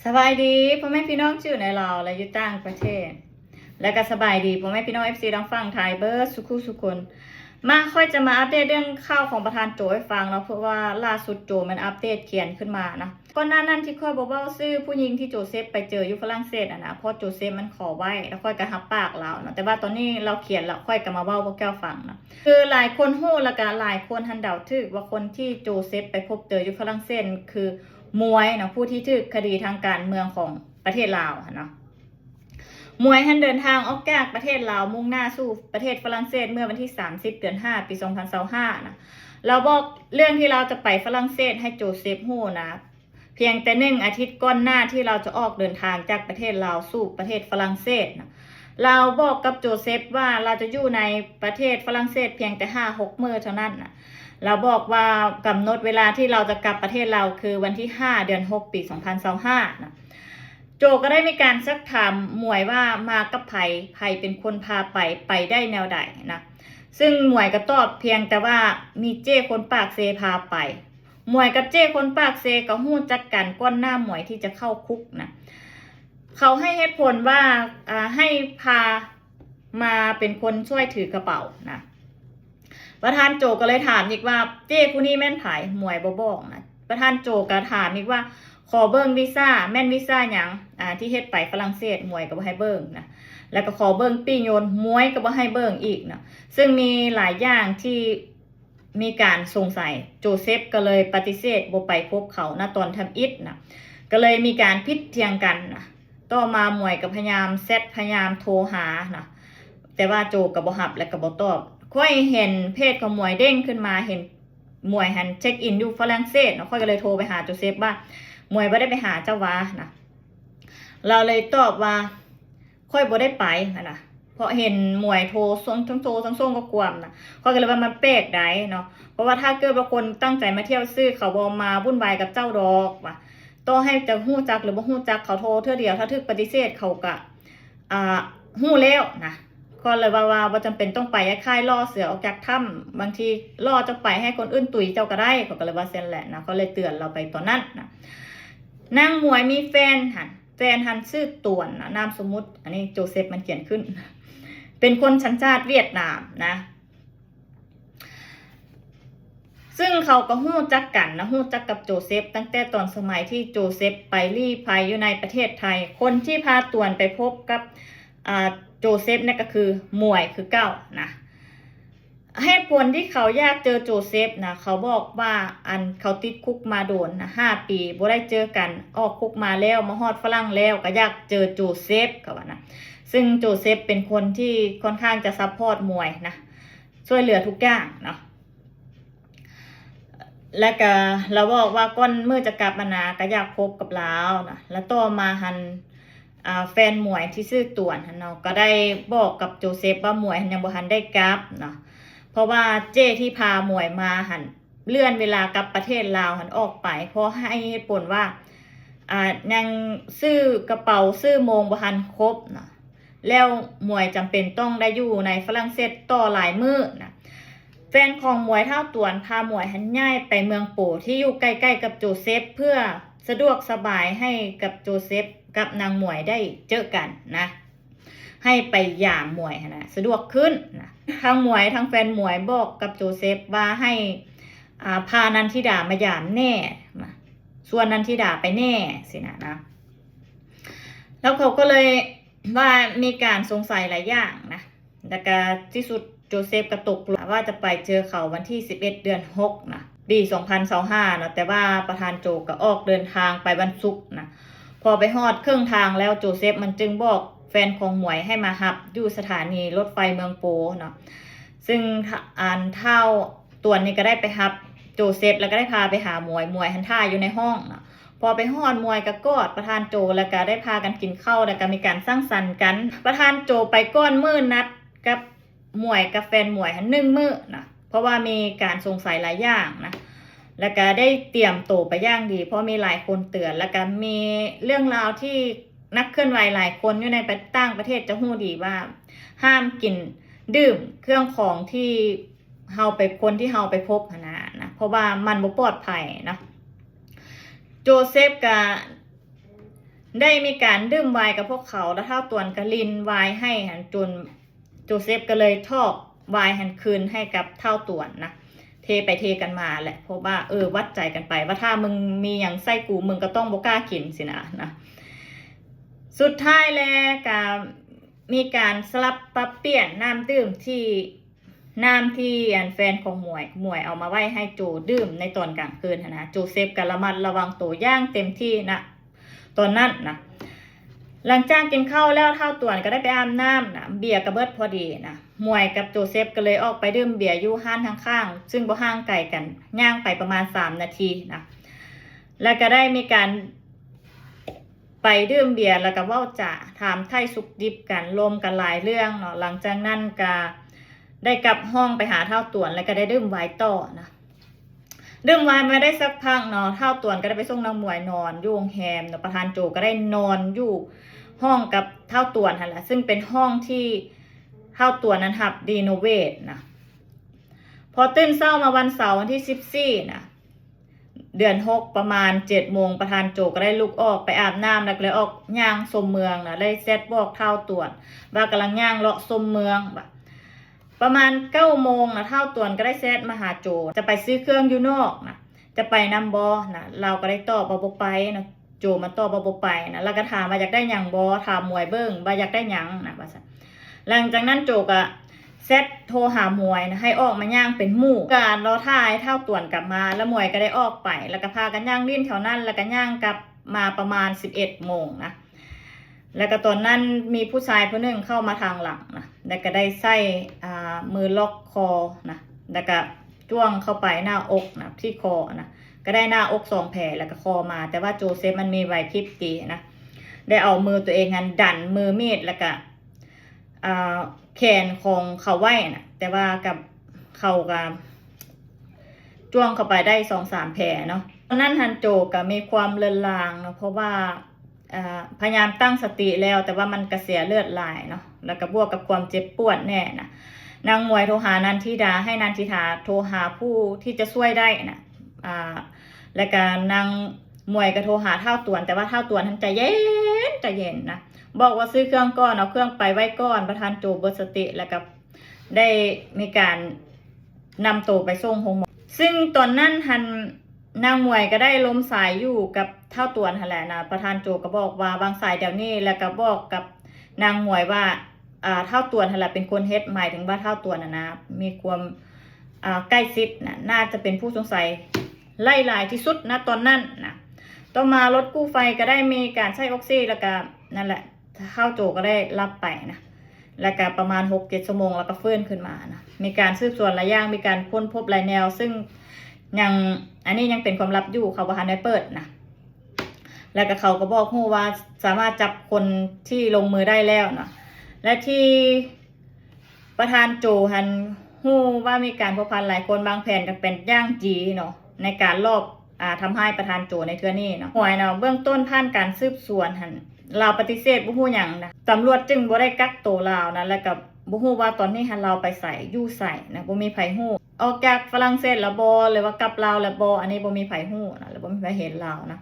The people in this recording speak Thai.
สบายดีพ่อแม่พี่น้องชื่อในลาวและอยู่ต่างประเทศและก็สบายดีพ่อแม่พี่น้อง FC ดังฟังไทยเบิร์ดสุคนมาค่อยจะมาอัปเดตเรื่องข่าวของประธานโจให้ฟังเนาะเพราะว่าล่าสุดโจมันอัปเดตเขียนขึ้นมานะก่อนหน้านั้นที่ค่อยบอกว่าซื้อผู้หญิงที่โจเซฟไปเจออยู่ฝรั่งเศสนะเพราะโจเซฟมันขอไว้แล้วค่อยก็รับปากเราเนาะแต่ว่าตอนนี้เราเขียนแล้วค่อยก็มาเว้าพวกแก้วฟังเนาะคือหลายคนฮู้แล้วก็หลายคนทันเดาถึกว่าคนที่โจเซฟไปพบเจออยู่ฝรั่งเศสคือมวยเนาะผู้ที่ถูกคดีทางการเมืองของประเทศลาวเนาะมวยท่านเดินทางออกจากประเทศลาวมุ่งหน้าสู่ประเทศฝรั่งเศสเมื่อวันที่30เดือน5ปี2025นะเราบอกเรื่องที่เราจะไปฝรั่งเศสให้โจเซฟฮู้นะเพียงแต่1 อาทิตย์ก่อนหน้าที่เราจะออกเดินทางจากประเทศลาวสู่ประเทศฝรั่งเศสนะเราบอกกับโจเซฟว่าเราจะอยู่ในประเทศฝรั่งเศสเพียงแต่5-6 มื้อเท่านั้นนะเราบอกว่ากำหนดเวลาที่เราจะกลับประเทศเราคือวันที่5เดือน6ปี2025นะโจก็ได้มีการซักถามหมวยว่ามากับไผเป็นคนพาไปได้แนวใดนะซึ่งหมวยก็ตอบเพียงแต่ว่ามีเจ้คนปากเซพาไปหมวยกับเจ้คนปากเซก็ฮู้จักกันก้อนหน้าหมวยที่จะเข้าคุกนะเขาให้เหตุผลว่าให้พามาเป็นคนช่วยถือกระเป๋านะประธานโจก็เลยถามอีกว่าเจ้ผู้นี้แม่นไผหมวยบ่บอกนะประธานโจก็ถามอีกว่าขอเบิ่งวีซ่าแม่นวีซ่าหยังที่เฮ็ดไปฝรั่งเศสหมวยก็บ่ให้เบิ่งนะแล้วก็ขอเบิ่งปียนต์หมวยก็บ่ให้เบิ่งอีกนะซึ่งมีหลายอย่างที่มีการสงสัยโจเซฟก็เลยปฏิเสธบ่ไปพบเขาณตอนทำอิฐนะก็เลยมีการพิดเถียงกันนะต่อมาหมวยก็พยายามพยายามโทรหานะแต่ว่าโจก็บ่รับและก็บ่ตอบค่อยเห็นเพจของหมวยเด้งขึ้นมาเห็นหมวยหันเช็คอินอยู่ฝรั่งเศสเนาะค่อยก็เลยโทรไปหาโจเซฟว่าหมวยบ่ได้ไปหาเจ้าวานะเราเลยตอบว่าค่อยบ่ได้ไปนะเพราะเห็นหมวยโทรส่งก็กวมนะค่อยก็เลยว่ามันแปลกได้เนาะเพราะว่าถ้าเกิดว่าคนตั้งใจมาเที่ยวซื้อเขาบ่มาวุ่นวายกับเจ้าดอกว่าต้องให้จะฮู้จักหรือบ่ฮู้จักเขาโทรเทื่อเดียวถ้าถึกปฏิเสธเขาก็ฮู้แล้วนะก็เลยว่าจำเป็นต้องไปค่ายล่อเสือออกจากถ้ำบางทีล่อจะไปให้คนอื่นตุ๋ยเจ้าก็ได้เขาก็เลยว่าเส้นแหละนะเขาเลยเตือนเราไปตอนนั้นนะนางหมวยมีแฟนหันชื่อต่วนนะนามสมมุติอันนี้โจเซฟมันเขียนขึ้นเป็นคนสัญชาติเวียดนามนะซึ่งเขาก็ฮู้จักกันนะฮู้จักกับโจเซฟตั้งแต่ตอนสมัยที่โจเซฟไปลี้ภัยอยู่ในประเทศไทยคนที่พาต่วนไปพบกับโจเซฟนี่ก็คือหมวยคือเก้านะเหตุผลที่เขาอยากเจอโจเซฟนะเขาบอกว่าเขาติดคุกมาโดนนะ5 ปีบ่ได้เจอกันออกคุกมาแล้วมาฮอดฝรั่งแล้วก็อยากเจอโจเซฟเขาว่านะซึ่งโจเซฟเป็นคนที่ค่อนข้างจะซัพพอร์ตหมวยนะช่วยเหลือทุกอย่างเนาะและก็เราบอกว่าก้อนเมื่อจะกลับมานาก็อยากพบกับเรานะแล้วต่อมาหันแฟนหมวยที่ชื่อต่วนเนาะก็ได้บอกกับโจเซฟว่าหมวยยังบ่ทันได้กลับเนาะเพราะว่าเจ้ที่พาหมวยมาหันเลื่อนเวลากลับประเทศลาวหันออกไปเพราะให้เหตุผลว่ายังซื้อกระเป๋าซื้อโมงบ่ทันครบนะแล้วหมวยจำเป็นต้องได้อยู่ในฝรั่งเศสต่อหลายมื้อนะแฟนของหมวยเท่าต่วนพาหมวยหันย้ายไปเมืองโปที่อยู่ใกล้ๆกับโจเซฟเพื่อสะดวกสบายให้กับโจเซฟกับนางหมวยได้เจอกันนะให้ไปหย่ามหมวยนะสะดวกขึ้นนะทั้งหมวยทั้งแฟนหมวยบอกกับโจเซฟว่าให้พานันทิดามาหย่ามแน่มาส่วนนันทิดาไปแน่สินะแล้วเขาก็เลยว่ามีการสงสัยหลายอย่างนะแต่ก็ที่สุดโจเซฟกระตกว่าจะไปเจอเขาวันที่11เดือน6นะปี2025เนาะแต่ว่าประธานโจก็ออกเดินทางไปวันศุกร์นะพอไปฮอดครึ่งทางแล้วโจเซฟมันจึงบอกแฟนของหมวยให้มารับอยู่สถานีรถไฟเมืองโปเนาะซึ่งเท่าตัวนี้ก็ได้ไปรับโจเซฟแล้วก็ได้พาไปหาหมวยหันท่าอยู่ในห้องนะพอไปฮอดหมวยก็กอดประธานโจแล้วก็ได้พากันกินข้าวแล้วก็มีการสร้างสรรค์กันประธานโจไปก้อนมื้อนัดกับหมวยกับแฟนหมวย1 มื้อนะเพราะว่ามีการสงสัยหลายอย่างนะแล้วก็ได้เตรียมโตไปย่างดีเพราะมีหลายคนเตือนแล้วก็มีเรื่องราวที่นักเคลื่อนไหวหลายคนอยู่ในต่างประเทศจะฮู้ดีว่าห้ามกินดื่มเครื่องของที่คนที่เฮาไปพบนะเพราะว่ามันบ่ปลอดภัยนะโจเซฟกับ ได้มีการดื่มไวน์กับพวกเขาแล้วเท่าตวนก็ลินไวน์ให้หันจนโจเซฟก็เลยทอบไวน์หันคืนให้กับเท่าตวนนะเทไปเทกันมาแหละเพราะว่าวัดใจกันไปว่าถ้ามึงมีอย่างไส้กูมึงก็ต้องบ่กล้ากินสินะสุดท้ายแล้วก็มีการสลับปรับเปลี่ยนน้ำดื่มที่อันแฟนของหมวยเอามาไว้ให้โจดื่มในตอนกลางคืนนะโจเซฟก็ระมัดระวังตัวย่างเต็มที่นะตอนนั้นนะหลังจากกินข้าวแล้วเท่าต่วนก็ได้ไปอาบน้ำนะเบียร์กับเบิร์ดพอดีนะหมวยกับโจเซฟก็เลยออกไปดื่มเบียร์อยู่ห้างข้างๆซึ่งบ่ห่างไกลกันย่างไปประมาณ3 นาทีนะแล้วก็ได้มีการไปดื่มเบียร์แล้วก็เว้าจ่าถามไถ่สุกดิบกันลมกันหลายเรื่องเนาะหลังจากนั้นก็ได้กลับห้องไปหาเท่าต่วนแล้วก็ได้ดื่มไวน์ต่อนะดื่มไวน์มาได้สักพักเนาะเท่าต่วนก็ได้ไปส่งนางหมวยนอนอยู่โรงแรมเนาะประธานโจก็ได้นอนอยู่ห้องกับเท่าต่วนหั่นแหละซึ่งเป็นห้องที่เท่าต่วนนั้นหับรีโนเวทนะพอตื่นเช้ามาวันเสาร์วันที่14นะเดือน6ประมาณ7 โมงประธานโจก็ได้ลุกออกไปอาบน้ำแล้วก็เลยออกย่างชมเมืองนะได้เซตบอกเท่าต่วนว่ากำลังย่างเลาะชมเมืองประมาณ9 โมงนะเท่าต่วนก็ได้เซตมาหาโจจะไปซื้อเครื่องอยู่นอกนะจะไปนำบอนะเราก็ได้ตอบบ่ไปนะโจมาตอบบ่ไปนะแล้วก็ถามว่าอยากได้หยังบอถามหมวยเบิ้งว่าอยากได้หยังนะว่าซั่นหลังจากนั้นโจก็เซตโทรหาหมวยนะให้ออกมาย่างเป็นหมู่การรอท่าให้เท่าต่วนกลับมาแล้วหมวยก็ได้ออกไปแล้วก็พากันย่างลิ้นแถวนั้นแล้วก็ย่างกลับมาประมาณ11 โมงนะแล้วก็ตอนนั้นมีผู้ชายคนหนึ่งเข้ามาทางหลังนะแล้วก็ได้ใส่มือล็อกคอนะแล้วก็จ้วงเข้าไปหน้าอกนะที่คอนะก็ได้หน้าอก2 แผลแล้วก็คอมาแต่ว่าโจเซฟมันมีไหวพริบตีนะได้เอามือตัวเองหันดันมือมีดแล้วก็แขนของเขาไว้นะแต่ว่ากับเขากับจ้วงเข้าไปได้2-3 แผลเนาะตอนนั้นฮันโจก็มีความเลือนลางเนาะเพราะว่าพยายามตั้งสติแล้วแต่ว่ามันกระเสียเลือดหลายเนาะแล้วก็บวกกับความเจ็บปวดแน่นะนางมวยโทรหานันทิดาให้นันทิดาโทรหาผู้ที่จะช่วยได้นะแล้วก็นางมวยก็โทรหาเท่าต่วนแต่ว่าเท่าต่วนท่านใจเย็นนะบอกว่าซื้อเครื่องก้อนเอาเครื่องไปไว้ก้อนประธานโจเบิร์สติแล้วก็ได้มีการนำตัวไปส่งโรงพยาบาลซึ่งตอนนั้นนางมวยก็ได้ล้มสายอยู่กับเท่าต่วนหั่นแหละนะประธานโจก็บอกว่าบางสายเดี๋ยวนี้แล้วก็บอกกับนางมวยว่าเท่าต่วนหั่นแหละเป็นคนเฮ็ดหมายถึงว่าเท่าต่วนนะมีความใกล้ชิดนะน่าจะเป็นผู้สงสัยไล่ลายที่สุดนะตอนนั้นนะต่อมารถกู้ไฟก็ได้มีการใช้ออกซิแล้วก็นั่นแหละเข้าโจก็ได้รับไปนะแล้วก็ประมาณ6-7 ชั่วโมงแล้วก็ฟื้นขึ้นมานะมีการสืบสวนหลายอย่างมีการค้นพบหลายแนวซึ่งยังอันนี้ยังเป็นความลับอยู่เขาบ่ทันได้เปิดนะแล้วก็เขาก็บอกฮู้ว่าสามารถจับคนที่ลงมือได้แล้วนะและที่ประธานโจหันฮู้ว่ามีการพัวพันหลายคนบางแผนกันเป็นย่างจีเนาะในการลอบทำให้ประธานโจในเทื่อนี้เนาะหวยเนาะเบื้องต้นผ่านการสืบสวนหันเราปฏิเสธบ่ฮู้หยังนะตำรวจจึงบ่ได้กักตัวเรานะแล้วก็บ่ฮู้ว่าตอนนี้หันเราไปใส่อยู่ใส่นะบ่มีไผฮู้ออกจากฝรั่งเศสแล้วบ่หรือว่ากลับลาวแล้วบ่อันนี้บ่มีไผฮู้นะแล้วบ่มีไผเห็นเรานะ